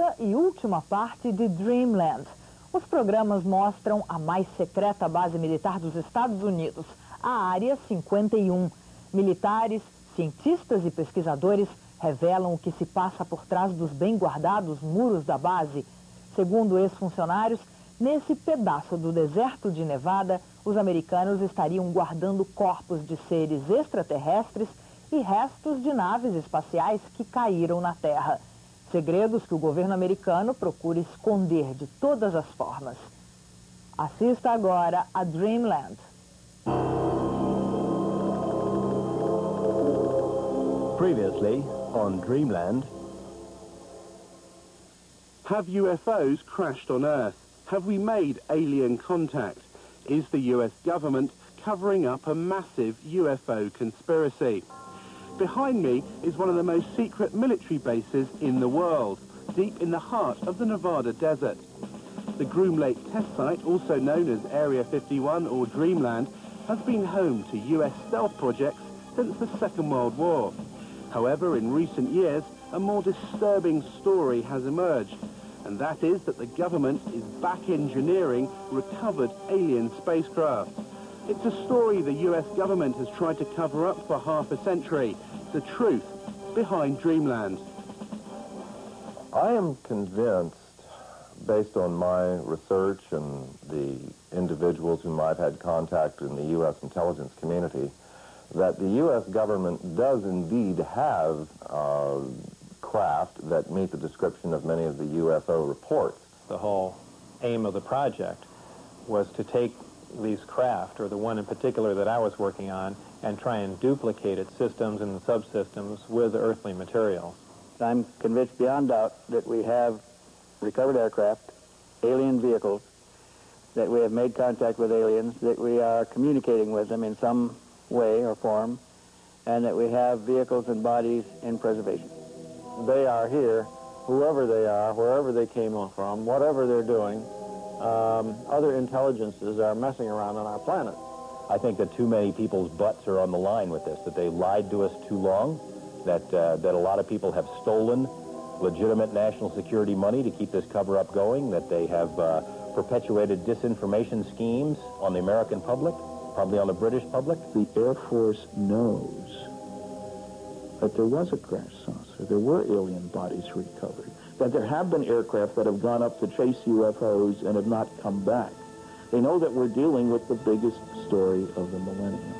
segunda e última parte de Dreamland. Os programas mostram a mais secreta base militar dos Estados Unidos, a Área 51. Militares, cientistas e pesquisadores revelam o que se passa por trás dos bem guardados muros da base. Segundo ex-funcionários, nesse pedaço do deserto de Nevada, os americanos estariam guardando corpos de seres extraterrestres e restos de naves espaciais que caíram na Terra. Segredos que o governo americano procura esconder de todas as formas. Assista agora a Dreamland. Previously on Dreamland. Have UFOs crashed on Earth? Have we made alien contact? Is the US government covering up a massive UFO conspiracy? Behind me is one of the most secret military bases in the world, deep in the heart of the Nevada desert. The Groom Lake test site, also known as Area 51 or Dreamland, has been home to US stealth projects since the Second World War. However, in recent years, a more disturbing story has emerged, and that is that the government is back engineering recovered alien spacecraft. It's a story the US government has tried to cover up for half a century. The truth behind Dreamland. I am convinced, based on my research and the individuals whom I've had contact in the U.S. intelligence community, that the U.S. government does indeed have craft that meet the description of many of the UFO reports. The whole aim of the project was to take these craft, or the one in particular that I was working on, and try and duplicate its systems and subsystems with earthly materials. I'm convinced beyond doubt that we have recovered aircraft, alien vehicles, that we have made contact with aliens, that we are communicating with them in some way or form, and that we have vehicles and bodies in preservation. They are here, whoever they are, wherever they came from, whatever they're doing. Other intelligences are messing around on our planet. I think that too many people's butts are on the line with this, that they lied to us too long, that a lot of people have stolen legitimate national security money to keep this cover-up going, that they have perpetuated disinformation schemes on the American public, probably on the British public. The Air Force knows that there was a crash saucer, there were alien bodies recovered, that there have been aircraft that have gone up to chase UFOs and have not come back. They know that we're dealing with the biggest story of the millennium.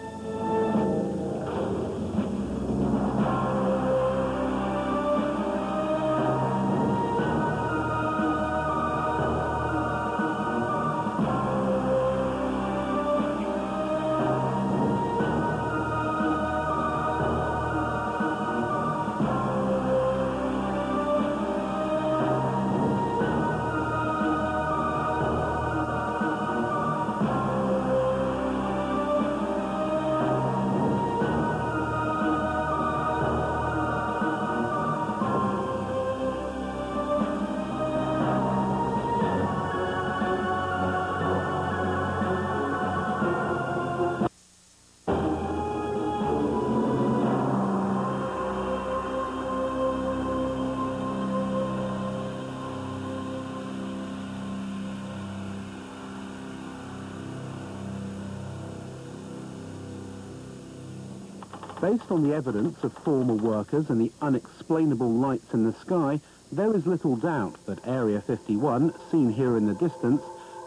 Based on the evidence of former workers and the unexplainable lights in the sky, there is little doubt that Area 51, seen here in the distance,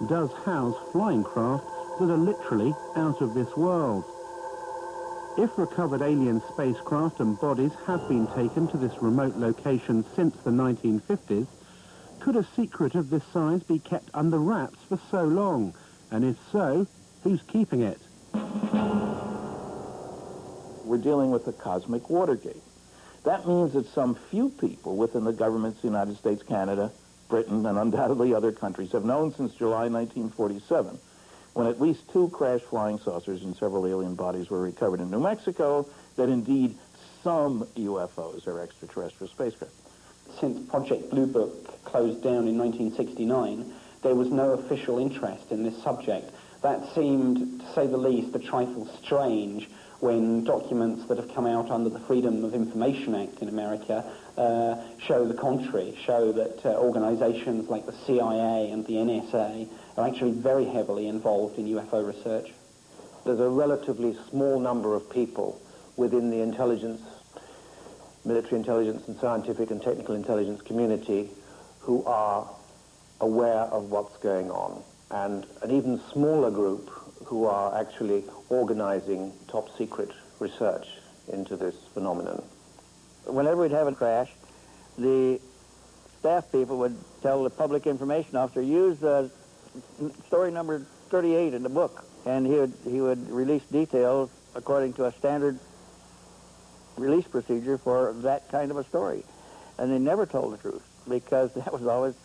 does house flying craft that are literally out of this world. If recovered alien spacecraft and bodies have been taken to this remote location since the 1950s, could a secret of this size be kept under wraps for so long? And if so, who's keeping it? We're dealing with a cosmic Watergate. That means that some few people within the governments of the United States, Canada, Britain, and undoubtedly other countries have known since July 1947, when at least 2 crashed flying saucers and several alien bodies were recovered in New Mexico, that indeed some UFOs are extraterrestrial spacecraft. Since Project Blue Book closed down in 1969, there was no official interest in this subject. That seemed, to say the least, a trifle strange when documents that have come out under the Freedom of Information Act in America show the contrary, show that organizations like the CIA and the NSA are actually very heavily involved in UFO research. There's a relatively small number of people within the intelligence, military intelligence and scientific and technical intelligence community who are aware of what's going on, and an even smaller group who are actually organizing top secret research into this phenomenon. Whenever we'd have a crash, the staff people would tell the public information officer, use story number 38 in the book, and he would release details according to a standard release procedure for that kind of a story. And they never told the truth, because that was always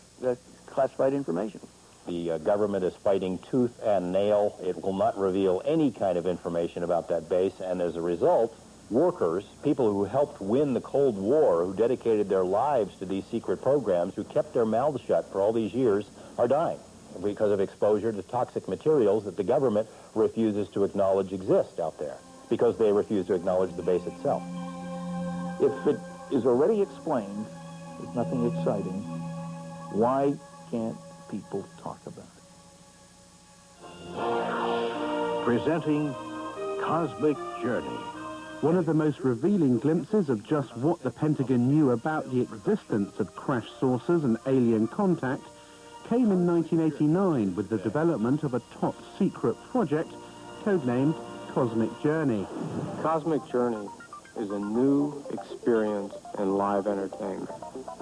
classified information. The government is fighting tooth and nail. It will not reveal any kind of information about that base, and as a result, workers, people who helped win the Cold War, who dedicated their lives to these secret programs, who kept their mouths shut for all these years, are dying because of exposure to toxic materials that the government refuses to acknowledge exist out there, because they refuse to acknowledge the base itself. If it is already explained, there's nothing exciting, why can't people talk about it? Presenting Cosmic Journey. One of the most revealing glimpses of just what the Pentagon knew about the existence of crash saucers and alien contact came in 1989 with the development of a top-secret project codenamed Cosmic Journey. Cosmic Journey is a new experience in live entertainment,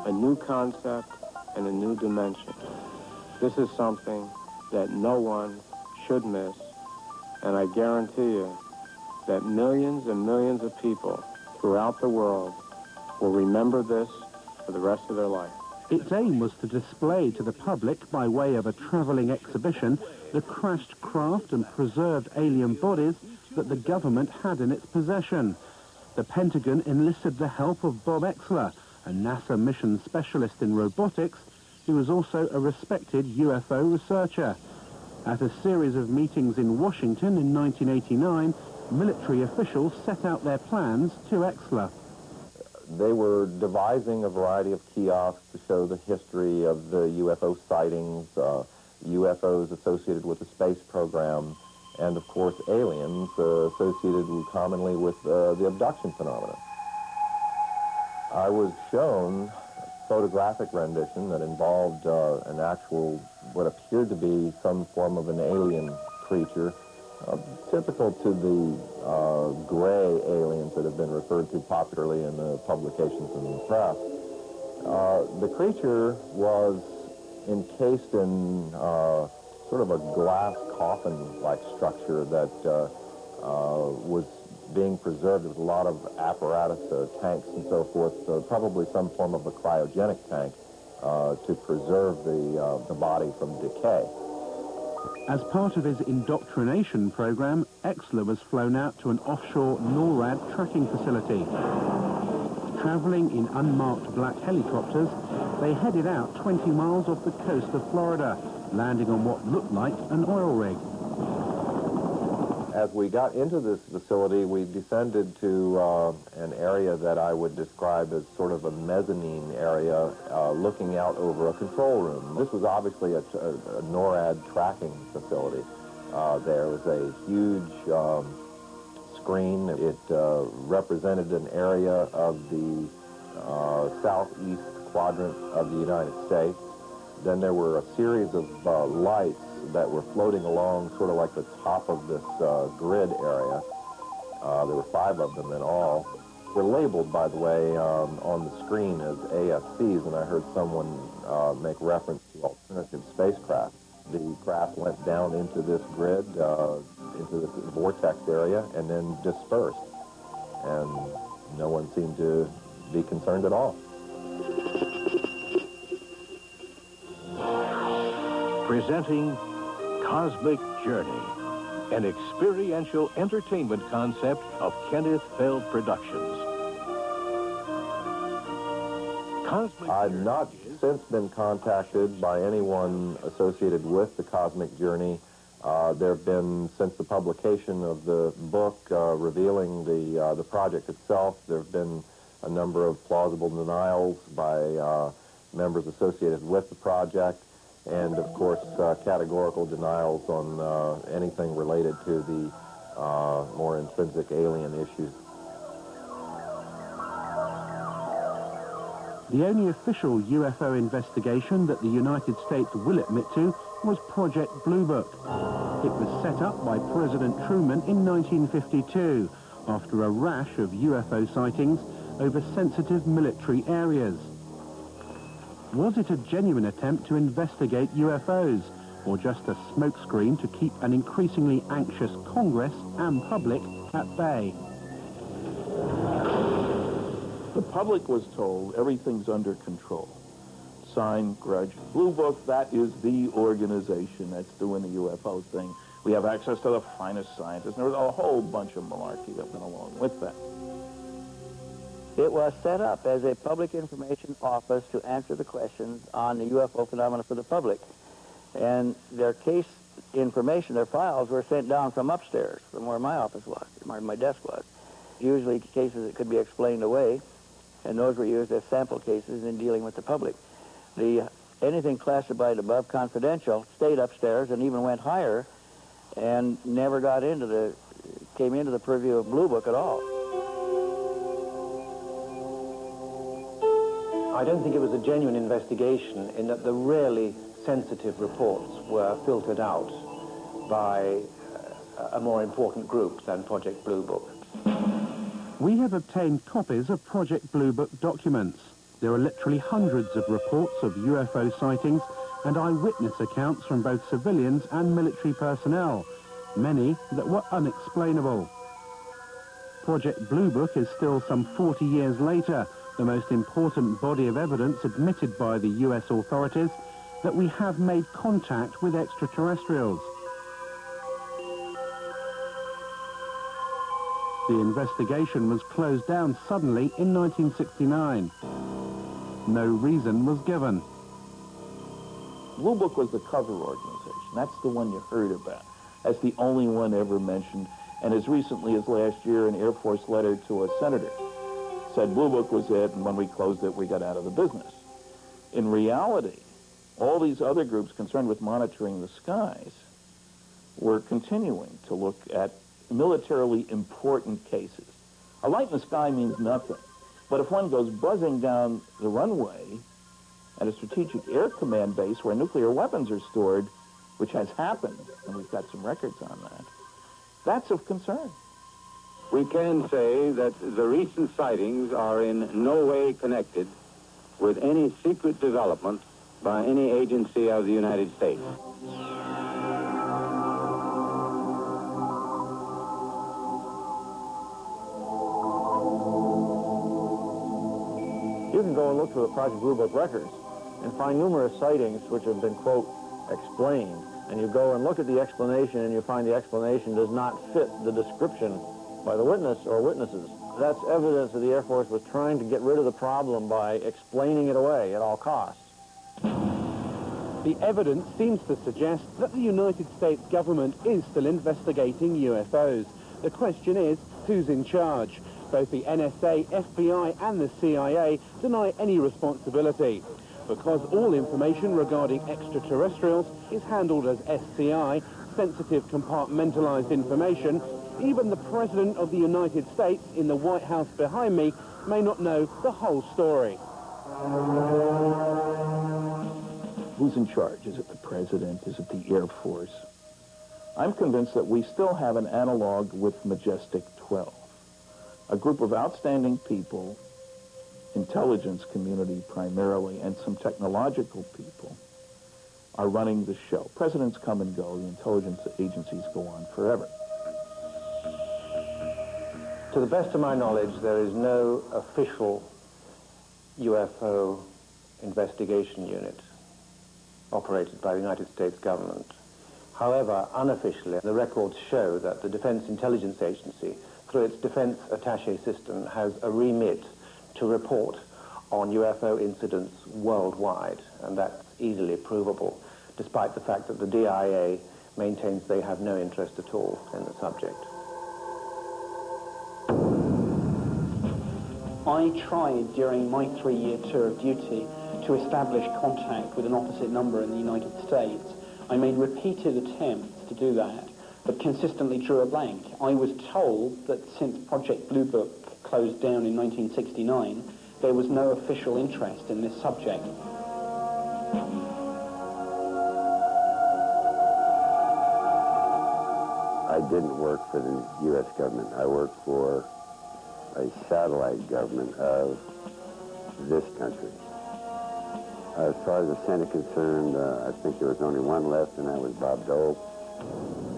a new concept and a new dimension. This is something that no one should miss, and I guarantee you that millions and millions of people throughout the world will remember this for the rest of their life. Its aim was to display to the public, by way of a traveling exhibition, the crashed craft and preserved alien bodies that the government had in its possession. The Pentagon enlisted the help of Bob Exler, a NASA mission specialist in robotics, who was also a respected UFO researcher. At a series of meetings in Washington in 1989, military officials set out their plans to Exler. They were devising a variety of kiosks to show the history of the UFO sightings, UFOs associated with the space program, and of course aliens associated commonly with the abduction phenomenon. I was shown a photographic rendition that involved an actual, what appeared to be some form of an alien creature, typical to the gray aliens that have been referred to popularly in the publications and the press. The creature was encased in sort of a glass coffin-like structure that was being preserved with a lot of apparatus, tanks and so forth, probably some form of a cryogenic tank to preserve the body from decay. As part of his indoctrination program, Exler was flown out to an offshore NORAD tracking facility. Traveling in unmarked black helicopters, they headed out 20 miles off the coast of Florida, landing on what looked like an oil rig. As we got into this facility, we descended to an area that I would describe as sort of a mezzanine area, looking out over a control room. This was obviously a NORAD tracking facility. There was a huge screen. It represented an area of the southeast quadrant of the United States. Then there were a series of lights that were floating along sort of like the top of this grid area. There were 5 of them in all. They're labeled, by the way, on the screen as ASCs, and I heard someone make reference to alternative spacecraft. The craft went down into this grid, into this vortex area, and then dispersed. And no one seemed to be concerned at all. Presenting Cosmic Journey, an experiential entertainment concept of Kenneth Feld Productions. I've not since been contacted by anyone associated with the Cosmic Journey There have been, since the publication of the book revealing the project itself, there have been a number of plausible denials by members associated with the project, and of course categorical denials on anything related to the more intrinsic alien issues. The only official UFO investigation that the United States will admit to was Project Blue Book. It was set up by President Truman in 1952 after a rash of UFO sightings over sensitive military areas. Was it a genuine attempt to investigate UFOs, or just a smokescreen to keep an increasingly anxious Congress and public at bay? The public was told everything's under control. Sign, grudge. Blue Book, that is the organization that's doing the UFO thing. We have access to the finest scientists. There was a whole bunch of malarkey that went along with that. It was set up as a public information office to answer the questions on the UFO phenomena for the public. And their case information, their files, were sent down from upstairs, from where my office was, where my desk was. Usually cases that could be explained away, and those were used as sample cases in dealing with the public. Anything classified above confidential stayed upstairs and even went higher and never came into the purview of Blue Book at all. I don't think it was a genuine investigation in that the really sensitive reports were filtered out by a more important group than Project Blue Book. We have obtained copies of Project Blue Book documents. There are literally hundreds of reports of UFO sightings and eyewitness accounts from both civilians and military personnel, many that were unexplainable. Project Blue Book is still some 40 years later the most important body of evidence admitted by the US authorities that we have made contact with extraterrestrials. The investigation was closed down suddenly in 1969. No reason was given. Blue Book was the cover organization. That's the one you heard about. That's the only one ever mentioned. And as recently as last year, an Air Force letter to a senator said Blue Book was it, and when we closed it, we got out of the business. In reality, all these other groups concerned with monitoring the skies were continuing to look at militarily important cases. A light in the sky means nothing. But if one goes buzzing down the runway at a strategic air command base where nuclear weapons are stored, which has happened, and we've got some records on that, that's of concern. We can say that the recent sightings are in no way connected with any secret development by any agency of the United States. You can go and look through the Project Blue Book records and find numerous sightings which have been, quote, explained. And you go and look at the explanation and you find the explanation does not fit the description by the witness or witnesses. That's evidence that the Air Force was trying to get rid of the problem by explaining it away at all costs. The evidence seems to suggest that the United States government is still investigating UFOs. The question is, who's in charge? Both the NSA, FBI and the CIA deny any responsibility. Because all information regarding extraterrestrials is handled as SCI, sensitive compartmentalized information, even the President of the United States in the White House behind me may not know the whole story. Who's in charge? Is it the President? Is it the Air Force? I'm convinced that we still have an analog with Majestic 12. A group of outstanding people, intelligence community primarily, and some technological people are running the show. Presidents come and go. The intelligence agencies go on forever. To the best of my knowledge, there is no official UFO investigation unit operated by the United States government. However, unofficially, the records show that the Defense Intelligence Agency, through its Defense Attaché system, has a remit to report on UFO incidents worldwide, and that's easily provable, despite the fact that the DIA maintains they have no interest at all in the subject. I tried during my 3-year tour of duty to establish contact with an opposite number in the United States. I made repeated attempts to do that, but consistently drew a blank. I was told that since Project Blue Book closed down in 1969, there was no official interest in this subject. I didn't work for the U.S. government. I worked for a satellite government of this country. As far as the Senate concerned, I think there was only one left, and that was Bob Dole.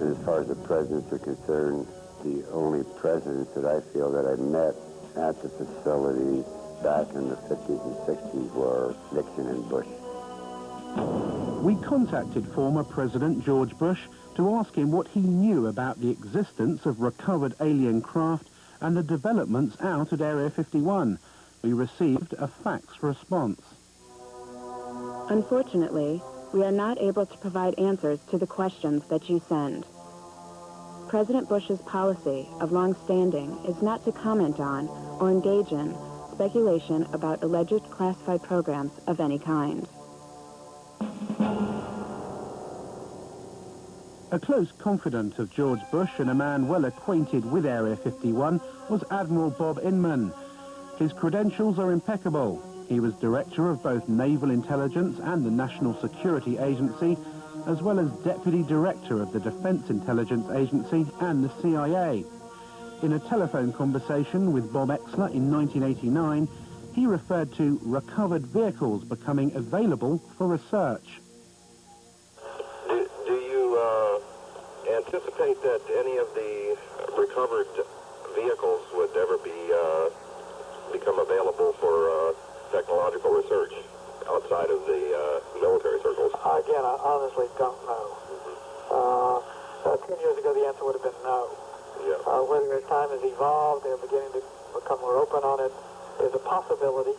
And as far as the presidents are concerned, the only presidents that I feel that I met at the facility back in the 50s and 60s were Nixon and Bush. We contacted former President George Bush to ask him what he knew about the existence of recovered alien craft and the developments out at Area 51. We received a fax response. Unfortunately, we are not able to provide answers to the questions that you send. President Bush's policy of long-standing is not to comment on or engage in speculation about alleged classified programs of any kind. A close confidant of George Bush and a man well acquainted with Area 51 was Admiral Bob Inman. His credentials are impeccable. He was director of both Naval Intelligence and the National Security Agency, as well as deputy director of the Defense Intelligence Agency and the CIA. In a telephone conversation with Bob Exler in 1989, he referred to recovered vehicles becoming available for research. Do you anticipate that any of the recovered vehicles would ever become available for technological research outside of the military circles? Again, I honestly don't know. 10 years ago, the answer would have been no. Yeah. Whether as time has evolved, they're beginning to become more open on it, is a possibility.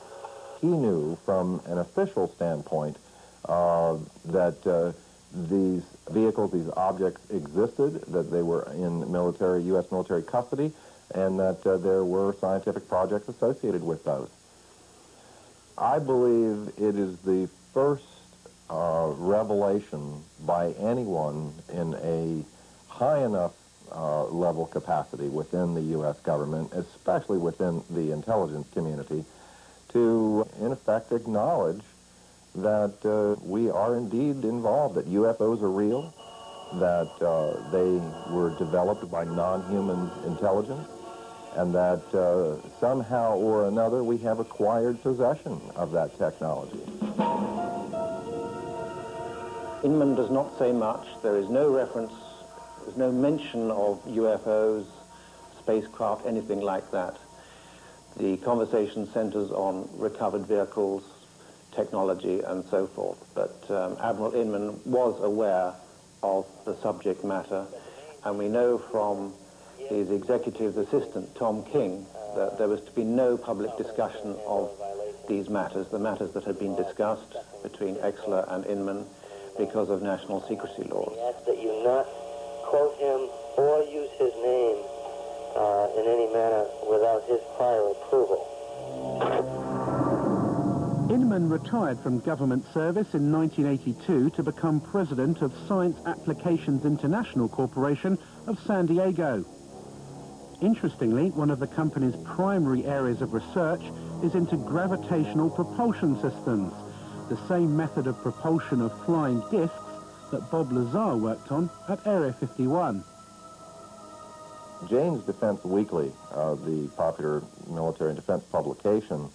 He knew from an official standpoint that these vehicles, these objects existed, that they were in U.S. military custody, and that there were scientific projects associated with those. I believe it is the first revelation by anyone in a high enough level capacity within the U.S. government, especially within the intelligence community, to, in effect, acknowledge that we are indeed involved, that UFOs are real, that they were developed by non-human intelligence, and that somehow or another we have acquired possession of that technology. Inman does not say much. There is no reference, there's no mention of UFOs, spacecraft, anything like that. The conversation centers on recovered vehicles, technology, and so forth. But Admiral Inman was aware of the subject matter, and we know from his executive assistant, Tom King, that there was to be no public discussion of these matters, the matters that had been discussed between Exler and Inman, because of national secrecy laws. We ask that you not quote him or use his name in any manner without his prior approval. Inman retired from government service in 1982 to become president of Science Applications International Corporation of San Diego. Interestingly, one of the company's primary areas of research is into gravitational propulsion systems, the same method of propulsion of flying discs that Bob Lazar worked on at Area 51. Jane's Defense Weekly, the popular military and defense publication,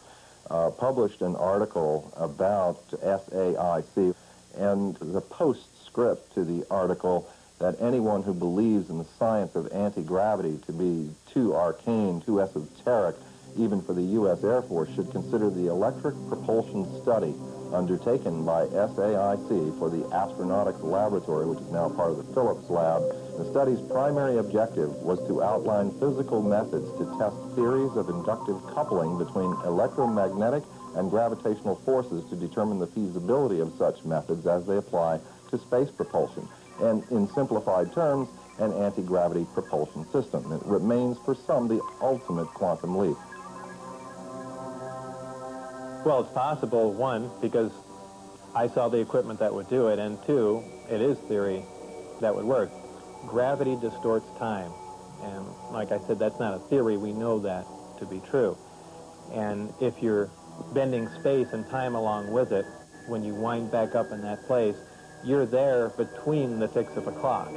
published an article about SAIC, and the postscript to the article that anyone who believes in the science of anti-gravity to be too arcane, too esoteric, even for the U.S. Air Force, should consider the electric propulsion study undertaken by SAIC for the Astronautics Laboratory, which is now part of the Phillips Lab. The study's primary objective was to outline physical methods to test theories of inductive coupling between electromagnetic and gravitational forces to determine the feasibility of such methods as they apply to space propulsion. and in simplified terms, an anti-gravity propulsion system. It remains for some the ultimate quantum leap. Well, it's possible, one, because I saw the equipment that would do it, and two, it is theory that would work. Gravity distorts time, and like I said, that's not a theory. We know that to be true. And if you're bending space and time along with it, when you wind back up in that place, you're there between the ticks of a clock.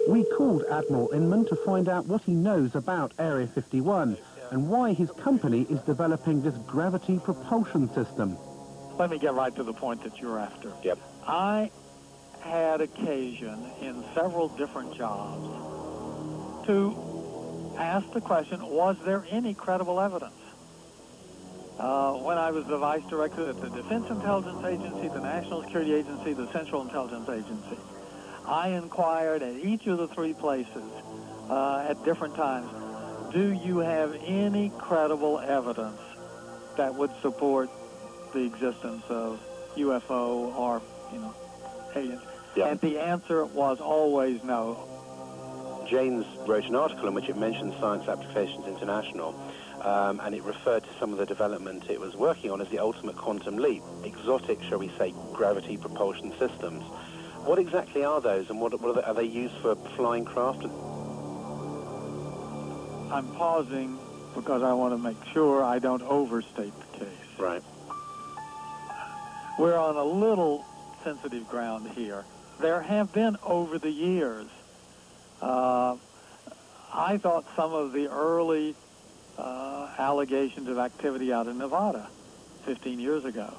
We called Admiral Inman to find out what he knows about Area 51 and why his company is developing this gravity propulsion system. Let me get right to the point that you're after. Yep. I had occasion in several different jobs to ask the question, was there any credible evidence? When I was the vice director at the Defense Intelligence Agency, the National Security Agency, the Central Intelligence Agency, I inquired at each of the three places at different times, do you have any credible evidence that would support the existence of UFO or, aliens? Yeah. And the answer was always no. Janes wrote an article in which it mentioned Science Applications International, and it referred to some of the development it was working on as the ultimate quantum leap, exotic, shall we say, gravity propulsion systems. What exactly are those, and what are they used for flying craft? I'm pausing because I want to make sure I don't overstate the case. Right. We're on a little sensitive ground here. There have been, over the years, I thought some of the early allegations of activity out in Nevada 15 years ago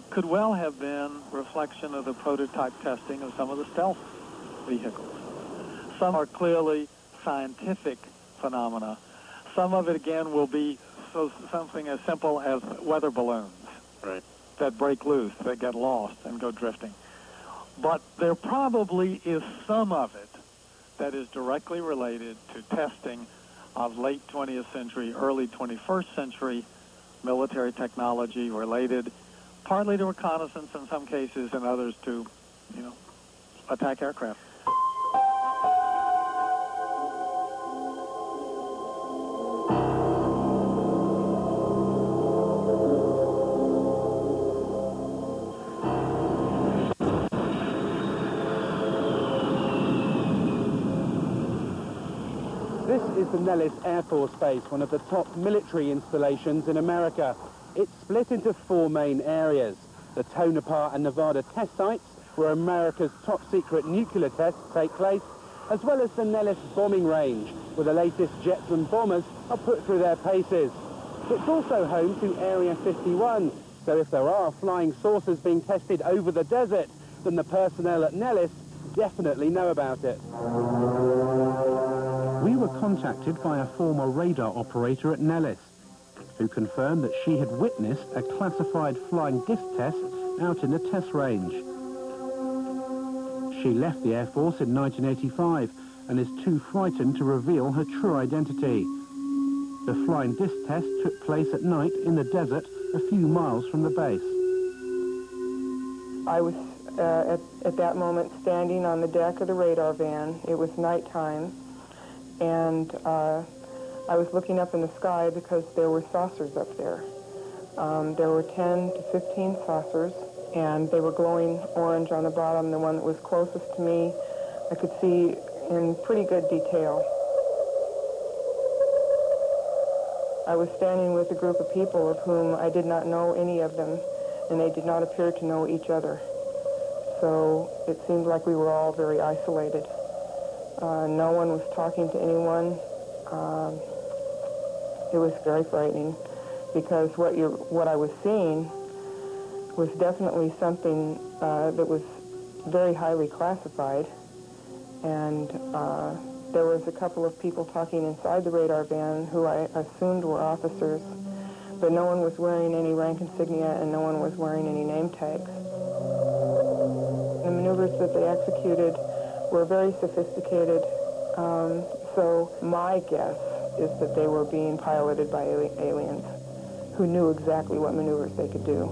could well have been reflection of the prototype testing of some of the stealth vehicles. Some are clearly scientific phenomena. Some of it, again, will be something as simple as weather balloons that break loose, that get lost and go drifting. But there probably is some of it that is directly related to testing of late 20th century, early 21st century military technology related partly to reconnaissance in some cases and others to, attack aircraft. This is the Nellis Air Force Base, one of the top military installations in America. It's split into four main areas: the Tonopah and Nevada test sites, where America's top-secret nuclear tests take place, as well as the Nellis bombing range, where the latest jets and bombers are put through their paces. It's also home to Area 51, so if there are flying saucers being tested over the desert, then the personnel at Nellis definitely know about it. We were contacted by a former radar operator at Nellis, who confirmed that she had witnessed a classified flying disc test out in the test range. She left the Air Force in 1985 and is too frightened to reveal her true identity. The flying disc test took place at night in the desert a few miles from the base. I was at that moment standing on the deck of the radar van. It was nighttime, and I was looking up in the sky because there were saucers up there. There were 10 to 15 saucers, and they were glowing orange on the bottom. The one that was closest to me, I could see in pretty good detail. I was standing with a group of people of whom I did not know any of them, and they did not appear to know each other. So it seemed like we were all very isolated. No one was talking to anyone. It was very frightening because what I was seeing was definitely something that was very highly classified, and there was a couple of people talking inside the radar van who I assumed were officers, but no one was wearing any rank insignia and no one was wearing any name tags. The maneuvers that they executed were very sophisticated, so my guess is that they were being piloted by aliens who knew exactly what maneuvers they could do.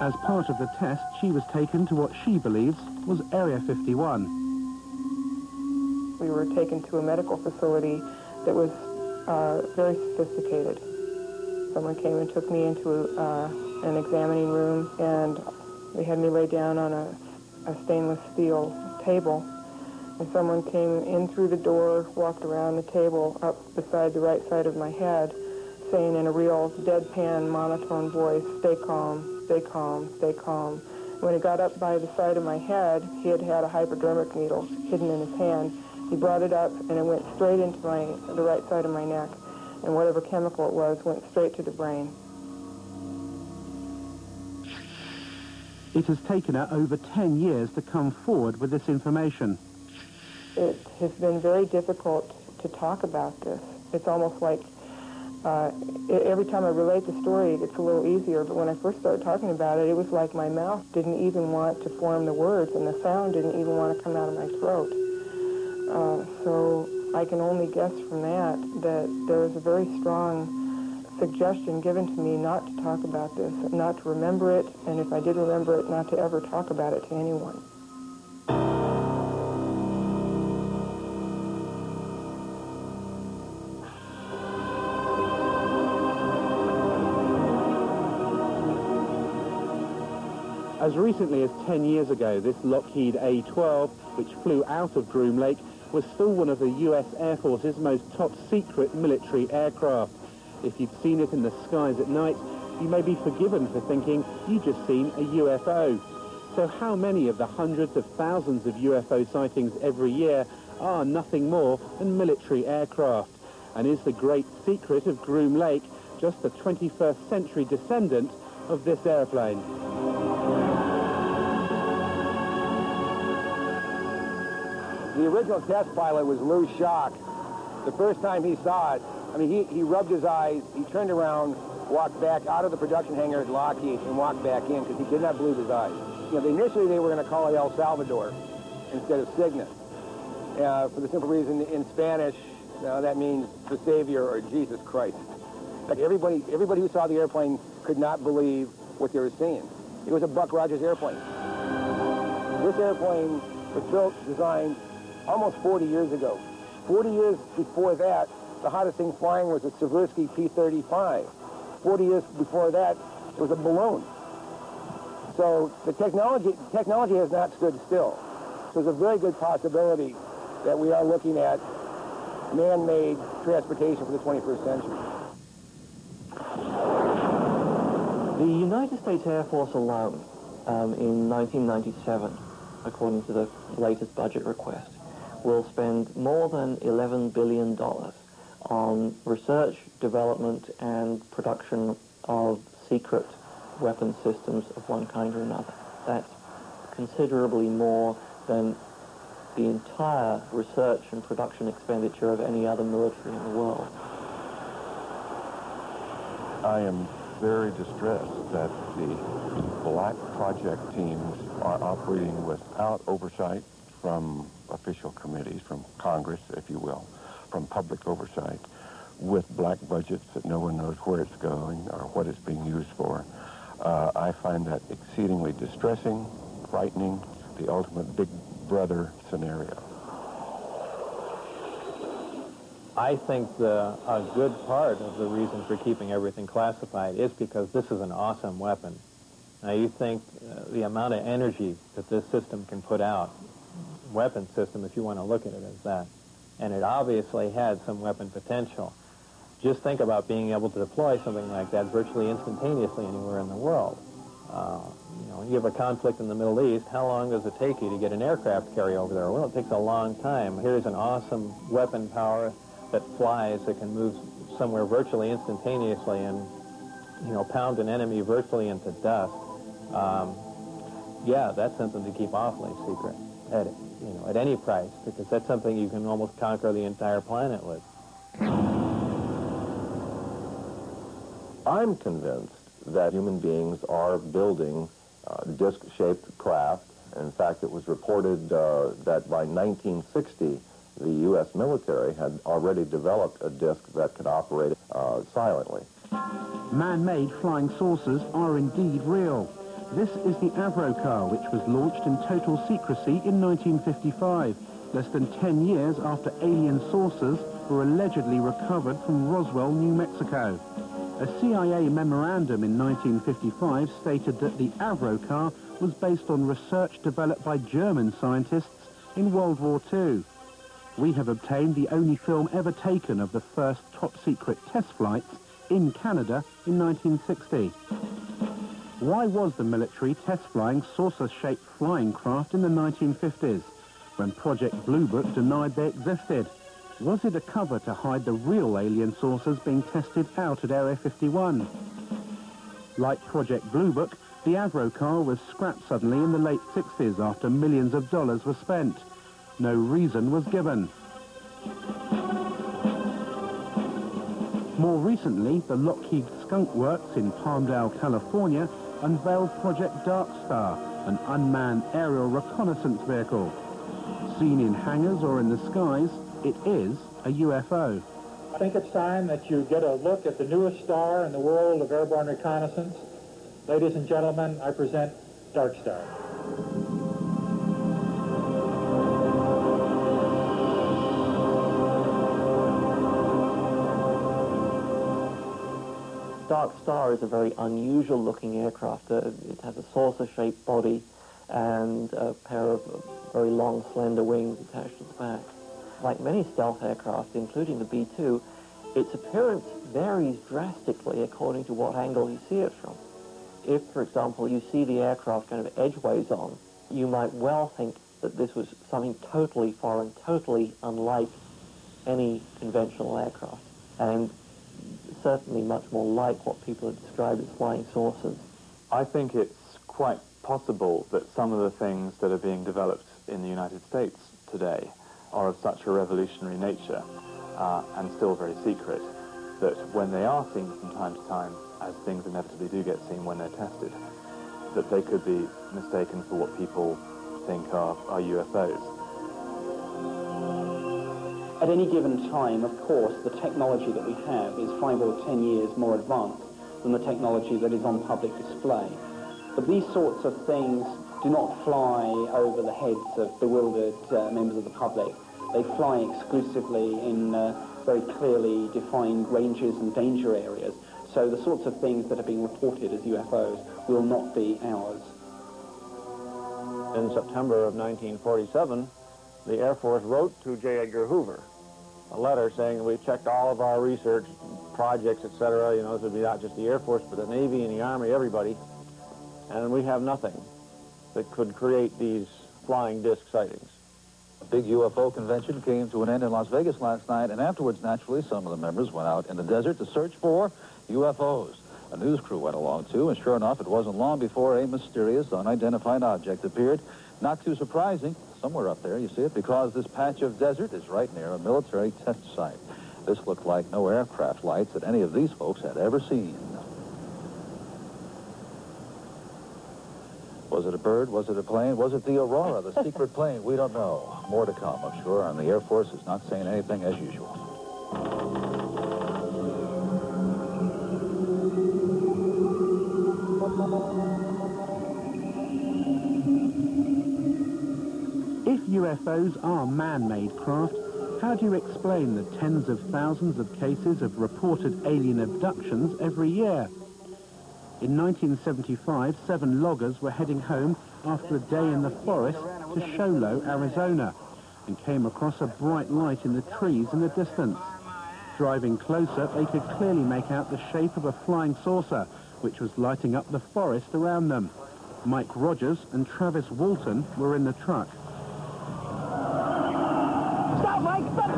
As part of the test, she was taken to what she believes was Area 51. We were taken to a medical facility that was very sophisticated. Someone came and took me into an examining room, and they had me lay down on a stainless steel table. And someone came in through the door, walked around the table up beside the right side of my head, saying in a real deadpan, monotone voice, "Stay calm, stay calm, stay calm." When he got up by the side of my head, he had a hypodermic needle hidden in his hand. He brought it up, and it went straight into the right side of my neck. And whatever chemical it was went straight to the brain. It has taken her over 10 years to come forward with this information. It has been very difficult to talk about this. It's almost like every time I relate the story, it gets a little easier, but when I first started talking about it, it was like my mouth didn't even want to form the words, and the sound didn't even want to come out of my throat. So I can only guess from that there was a very strong suggestion given to me not to talk about this, not to remember it, and if I did remember it, not to ever talk about it to anyone. As recently as 10 years ago, this Lockheed A-12, which flew out of Groom Lake, was still one of the U.S. Air Force's most top-secret military aircraft. If you'd seen it in the skies at night, you may be forgiven for thinking you'd just seen a UFO. So how many of the hundreds of thousands of UFO sightings every year are nothing more than military aircraft? And is the great secret of Groom Lake just the 21st century descendant of this airplane? The original test pilot was Lou Schock. The first time he saw it, I mean, he rubbed his eyes, he turned around, walked back out of the production hangar at Lockheed and walked back in because he did not believe his eyes. You know, initially they were going to call it El Salvador instead of Cygnus. For the simple reason, in Spanish, that means the Savior or Jesus Christ. Like everybody who saw the airplane could not believe what they were seeing. It was a Buck Rogers airplane. This airplane was built, designed almost 40 years ago. 40 years before that, the hottest thing flying was a Seversky P-35. 40 years before that, it was a balloon. So the technology has not stood still. So there's a very good possibility that we are looking at man-made transportation for the 21st century. The United States Air Force alone, in 1997, according to the latest budget request, will spend more than $11 billion on research, development, and production of secret weapon systems of one kind or another. That's considerably more than the entire research and production expenditure of any other military in the world. I am very distressed that the black project teams are operating without oversight from official committees, from Congress, if you will, from public oversight, with black budgets that no one knows where it's going or what it's being used for. I find that exceedingly distressing, frightening, the ultimate big brother scenario. I think a good part of the reason for keeping everything classified is because this is an awesome weapon. Now you think the amount of energy that this system can put out, weapon system if you want to look at it as that, and it obviously had some weapon potential. Just think about being able to deploy something like that virtually instantaneously anywhere in the world. You know, you have a conflict in the Middle East, how long does it take you to get an aircraft carry over there? Well, it takes a long time. Here's an awesome weapon power that flies, that can move somewhere virtually instantaneously and, you know, pound an enemy virtually into dust. Yeah, that's something to keep awfully secret at any price, because that's something you can almost conquer the entire planet with. I'm convinced that human beings are building disc-shaped craft. In fact, it was reported that by 1960, the U.S. military had already developed a disc that could operate silently. Man-made flying saucers are indeed real. This is the Avrocar, which was launched in total secrecy in 1955, less than 10 years after alien saucers were allegedly recovered from Roswell, New Mexico. A CIA memorandum in 1955 stated that the Avrocar was based on research developed by German scientists in World War II. We have obtained the only film ever taken of the first top-secret test flights in Canada in 1960. Why was the military test-flying saucer-shaped flying craft in the 1950s, when Project Blue Book denied they existed? Was it a cover to hide the real alien saucers being tested out at Area 51? Like Project Blue Book, the Avrocar was scrapped suddenly in the late 60s after millions of dollars were spent. No reason was given. More recently, the Lockheed Skunk Works in Palmdale, California, unveiled Project Dark Star, an unmanned aerial reconnaissance vehicle. Seen in hangars or in the skies, it is a UFO. I think it's time that you get a look at the newest star in the world of airborne reconnaissance. Ladies and gentlemen, I present Dark Star. Dark Star is a very unusual looking aircraft. It has a saucer-shaped body and a pair of very long, slender wings attached to the back. Like many stealth aircraft, including the B-2, its appearance varies drastically according to what angle you see it from. If, for example, you see the aircraft kind of edgeways on, you might well think that this was something totally foreign, totally unlike any conventional aircraft, and certainly much more like what people have described as flying saucers. I think it's quite possible that some of the things that are being developed in the United States today are of such a revolutionary nature and still very secret that when they are seen from time to time, as things inevitably do get seen when they're tested, that they could be mistaken for what people think are UFOs. At any given time, of course, the technology that we have is 5 or 10 years more advanced than the technology that is on public display. But these sorts of things do not fly over the heads of bewildered members of the public. They fly exclusively in very clearly defined ranges and danger areas. So the sorts of things that are being reported as UFOs will not be ours. In September of 1947, the Air Force wrote to J. Edgar Hoover a letter saying we checked all of our research projects, etc. You know, this would be not just the Air Force, but the Navy and the Army, everybody. And we have nothing that could create these flying disc sightings. A big UFO convention came to an end in Las Vegas last night, and afterwards, naturally, some of the members went out in the desert to search for UFOs. A news crew went along, too, and sure enough, it wasn't long before a mysterious, unidentified object appeared. Not too surprising, somewhere up there, you see it, because this patch of desert is right near a military test site. This looked like no aircraft lights that any of these folks had ever seen. Was it a bird? Was it a plane? Was it the Aurora, the secret plane? We don't know. More to come, I'm sure, and the Air Force is not saying anything as usual. If UFOs are man-made craft, how do you explain the tens of thousands of cases of reported alien abductions every year? In 1975, 7 loggers were heading home after a day in the forest to Sholo, Arizona, and came across a bright light in the trees in the distance. Driving closer, they could clearly make out the shape of a flying saucer, which was lighting up the forest around them. Mike Rogers and Travis Walton were in the truck. Stop, Mike! Stop!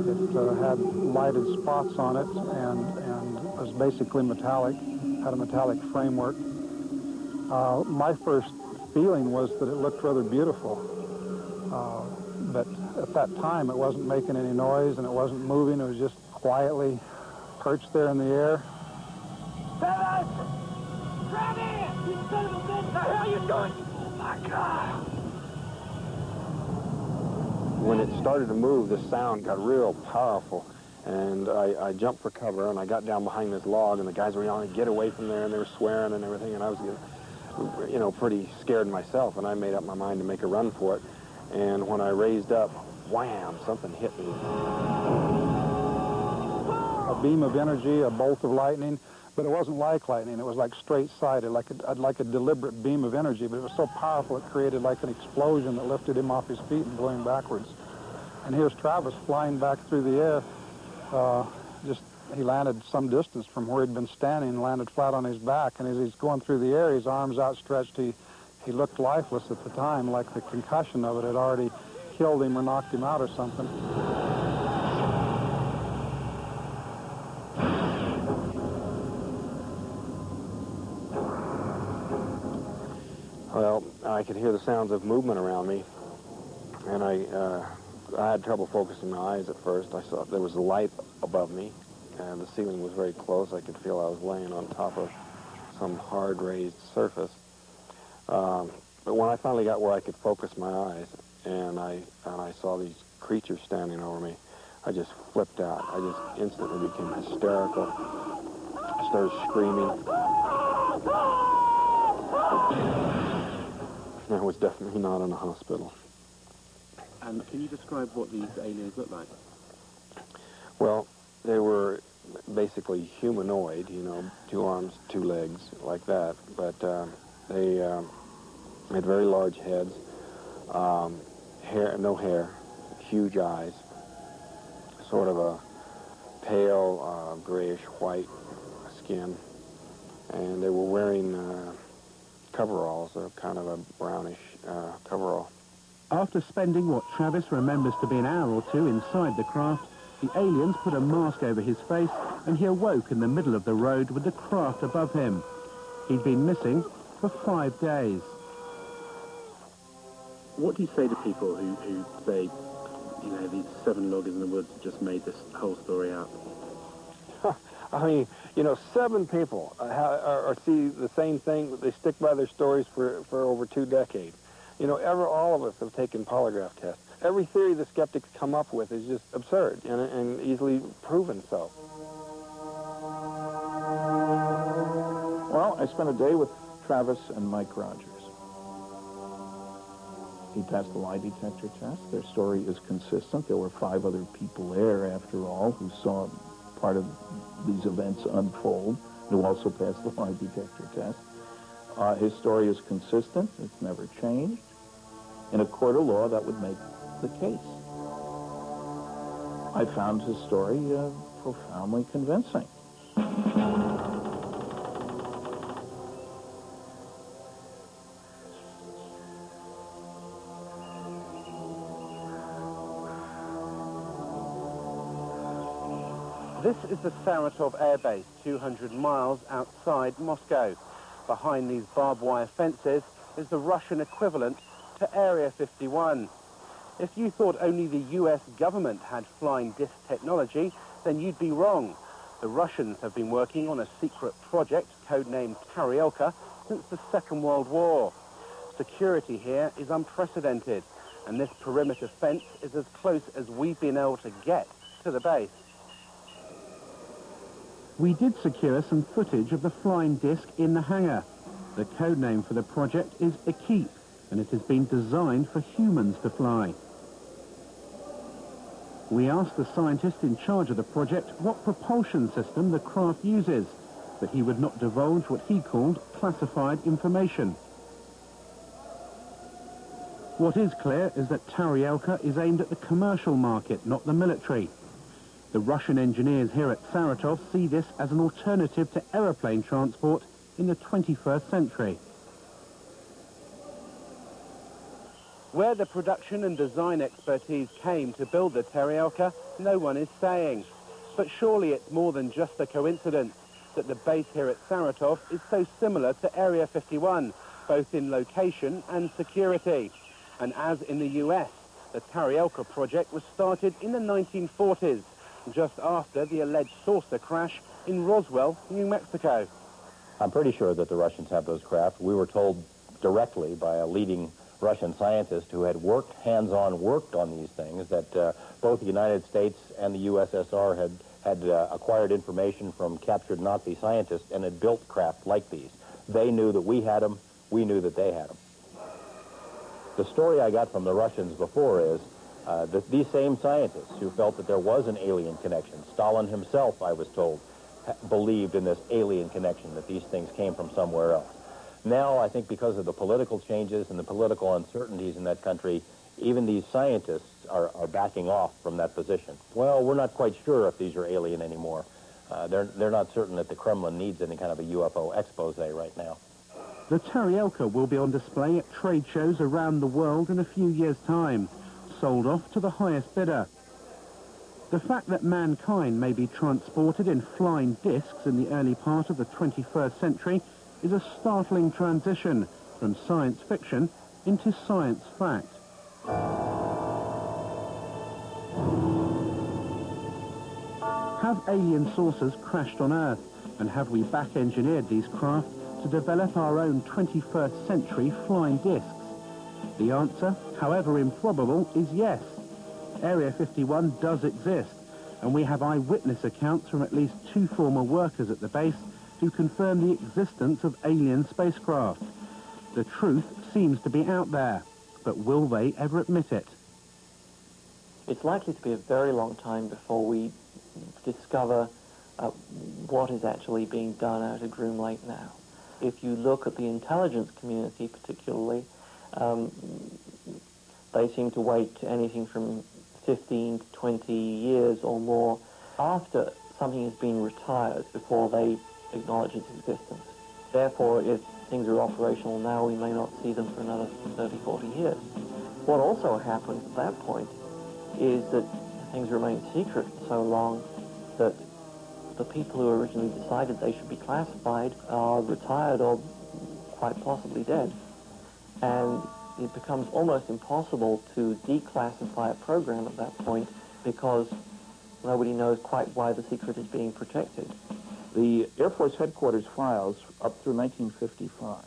It had lighted spots on it and was basically metallic, had a metallic framework. My first feeling was that it looked rather beautiful, but at that time it wasn't making any noise and it wasn't moving. It was just quietly perched there in the air. Travis! Travis! You son of a bitch! The hell are you doing? Oh, my God! when it started to move, the sound got real powerful. And I jumped for cover, and I got down behind this log, and the guys were yelling, "Get away from there," and they were swearing and everything, and I was getting, you know, pretty scared myself, and I made up my mind to make a run for it. And when I raised up, wham, something hit me. A beam of energy, a bolt of lightning, but it wasn't like lightning. It was like straight-sided, like a deliberate beam of energy, but it was so powerful it created like an explosion that lifted him off his feet and blew him backwards. And here's Travis flying back through the air. He landed some distance from where he'd been standing and landed flat on his back. And as he's going through the air, his arms outstretched, he looked lifeless at the time, like the concussion of it had already killed him or knocked him out or something. Well, I could hear the sounds of movement around me, and I had trouble focusing my eyes at first. I saw there was a light above me, and the ceiling was very close. I could feel I was laying on top of some hard raised surface. But when I finally got where I could focus my eyes, and I saw these creatures standing over me, I just flipped out. I just instantly became hysterical. I started screaming. I was definitely not in a hospital. And can you describe what these aliens look like? Well, they were basically humanoid, you know, 2 arms, 2 legs, like that. But they had very large heads, no hair, huge eyes, sort of a pale grayish-white skin, and they were wearing coveralls, or kind of a brownish coverall. After spending what Travis remembers to be an hour or 2 inside the craft, the aliens put a mask over his face, and he awoke in the middle of the road with the craft above him. He'd been missing for 5 days. What do you say to people who say, you know, these 7 loggers in the woods just made this whole story up? I mean, you know, 7 people see the same thing. They stick by their stories for over 2 decades. You know, all of us have taken polygraph tests. Every theory the skeptics come up with is just absurd and easily proven so. Well, I spent a day with Travis and Mike Rogers. He passed the lie detector test. Their story is consistent. There were 5 other people there, after all, who saw part of these events unfold, who also passed the lie detector test. His story is consistent. It's never changed. In a court of law, that would make the case. I found his story profoundly convincing. This is the Saratov Air Base, 200 miles outside Moscow. Behind these barbed wire fences is the Russian equivalent to Area 51. If you thought only the US government had flying disc technology, then you'd be wrong. The Russians have been working on a secret project, codenamed Taryelka, since the Second World War. Security here is unprecedented, and this perimeter fence is as close as we've been able to get to the base. We did secure some footage of the flying disc in the hangar. The codename for the project is Ekip, and it has been designed for humans to fly. We asked the scientist in charge of the project what propulsion system the craft uses, but he would not divulge what he called classified information. What is clear is that Taryelka is aimed at the commercial market, not the military. The Russian engineers here at Saratov see this as an alternative to aeroplane transport in the 21st century. Where the production and design expertise came to build the Taryelka, no one is saying. But surely it's more than just a coincidence that the base here at Saratov is so similar to Area 51, both in location and security. And as in the US, the Taryelka project was started in the 1940s, just after the alleged saucer crash in Roswell, New Mexico. I'm pretty sure that the Russians have those craft. We were told directly by a leading Russian scientists who had hands-on worked on these things, that both the United States and the USSR had acquired information from captured Nazi scientists and had built craft like these. They knew that we had them. We knew that they had them. The story I got from the Russians before is that these same scientists who felt that there was an alien connection, Stalin himself, I was told, believed in this alien connection, that these things came from somewhere else. Now, I think because of the political changes and the political uncertainties in that country, even these scientists are backing off from that position. Well, we're not quite sure if these are alien anymore. They're not certain that the Kremlin needs any kind of a UFO expose right now. The Taryelka will be on display at trade shows around the world in a few years' time, sold off to the highest bidder. The fact that mankind may be transported in flying discs in the early part of the 21st century is a startling transition from science fiction into science fact. Have alien saucers crashed on Earth, and have we back-engineered these craft to develop our own 21st century flying discs? The answer, however improbable, is yes. Area 51 does exist, and we have eyewitness accounts from at least 2 former workers at the base who confirm the existence of alien spacecraft. The truth seems to be out there, but will they ever admit it? It's likely to be a very long time before we discover what is actually being done out of Groom Lake now. If you look at the intelligence community particularly, they seem to wait anything from 15 to 20 years or more after something has been retired before they acknowledge its existence. Therefore, if things are operational now, we may not see them for another 30, 40 years. What also happens at that point is that things remain secret for so long that the people who originally decided they should be classified are retired or quite possibly dead. And it becomes almost impossible to declassify a program at that point because nobody knows quite why the secret is being protected. The Air Force headquarters files up through 1955,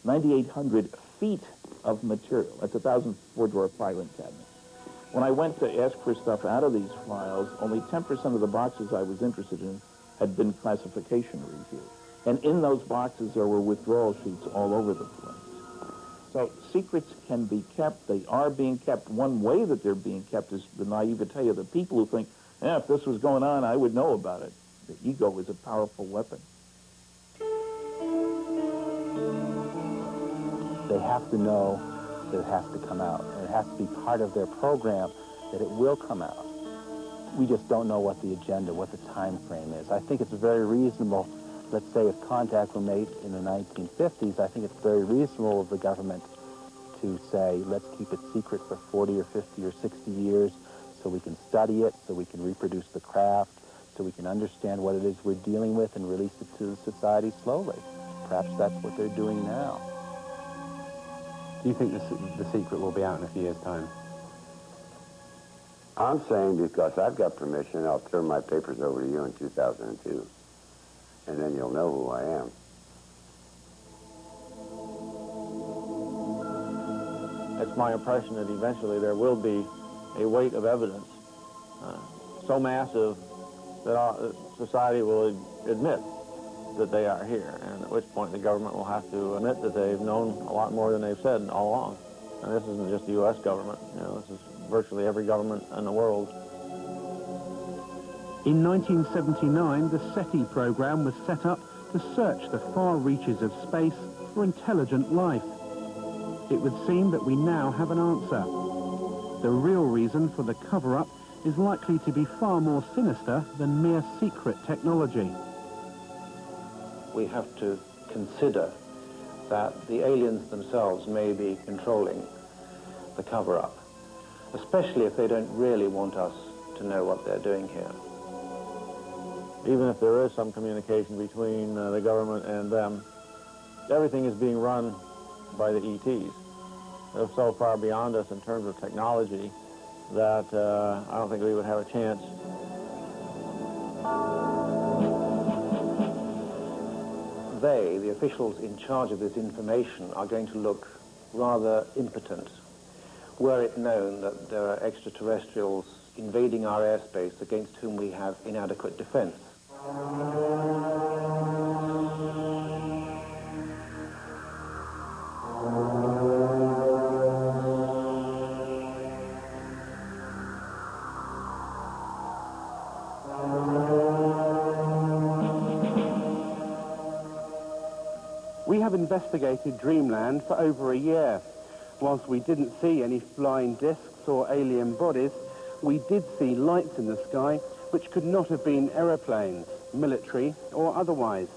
9,800 feet of material. That's 1,000 four-drawer filing cabinets. When I went to ask for stuff out of these files, only 10% of the boxes I was interested in had been classification reviewed. And in those boxes, there were withdrawal sheets all over the place. So secrets can be kept. They are being kept. One way that they're being kept is the naivete of the people who think, yeah, if this was going on, I would know about it. The ego is a powerful weapon. They have to know that it has to come out. And it has to be part of their program that it will come out. We just don't know what the agenda, what the time frame is. I think it's very reasonable, let's say if contact were made in the 1950s, I think it's very reasonable of the government to say, let's keep it secret for 40 or 50 or 60 years so we can study it, so we can reproduce the craft, so we can understand what it is we're dealing with and release it to society slowly. Perhaps that's what they're doing now. Do you think the secret will be out in a few years' time? I'm saying because I've got permission, I'll turn my papers over to you in 2002. And then you'll know who I am. It's my impression that eventually there will be a weight of evidence so massive that our society will admit that they are here, and at which point the government will have to admit that they've known a lot more than they've said all along. And this isn't just the U.S. government. You know, this is virtually every government in the world. In 1979, the SETI program was set up to search the far reaches of space for intelligent life. It would seem that we now have an answer. The real reason for the cover-up is likely to be far more sinister than mere secret technology. We have to consider that the aliens themselves may be controlling the cover-up, especially if they don't really want us to know what they're doing here. Even if there is some communication between the government and them, everything is being run by the ETs. They're so far beyond us in terms of technology that I don't think we would have a chance. They, the officials in charge of this information, are going to look rather impotent were it known that there are extraterrestrials invading our airspace against whom we have inadequate defense. We have investigated Dreamland for over a year. Whilst we didn't see any flying discs or alien bodies, we did see lights in the sky which could not have been aeroplanes, military or otherwise.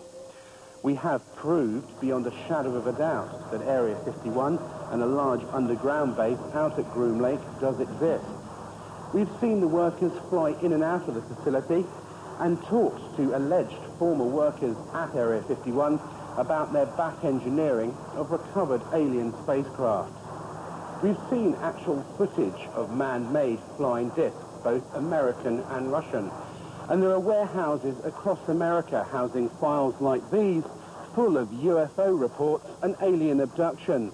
We have proved beyond a shadow of a doubt that Area 51 and a large underground base out at Groom Lake does exist. We've seen the workers fly in and out of the facility and talked to alleged former workers at Area 51 about their back engineering of recovered alien spacecraft. We've seen actual footage of man-made flying discs, both American and Russian. And there are warehouses across America housing files like these, full of UFO reports and alien abductions.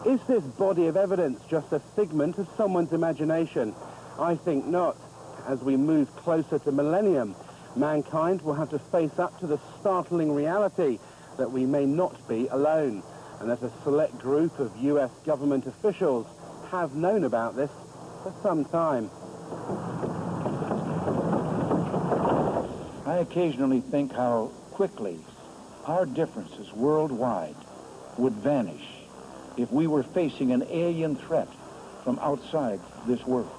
Is this body of evidence just a figment of someone's imagination? I think not. As we move closer to millennium, mankind will have to face up to the startling reality that we may not be alone, and that a select group of US government officials have known about this for some time. I occasionally think how quickly our differences worldwide would vanish if we were facing an alien threat from outside this world.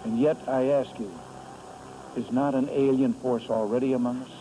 And yet, I ask you, is not an alien force already among us?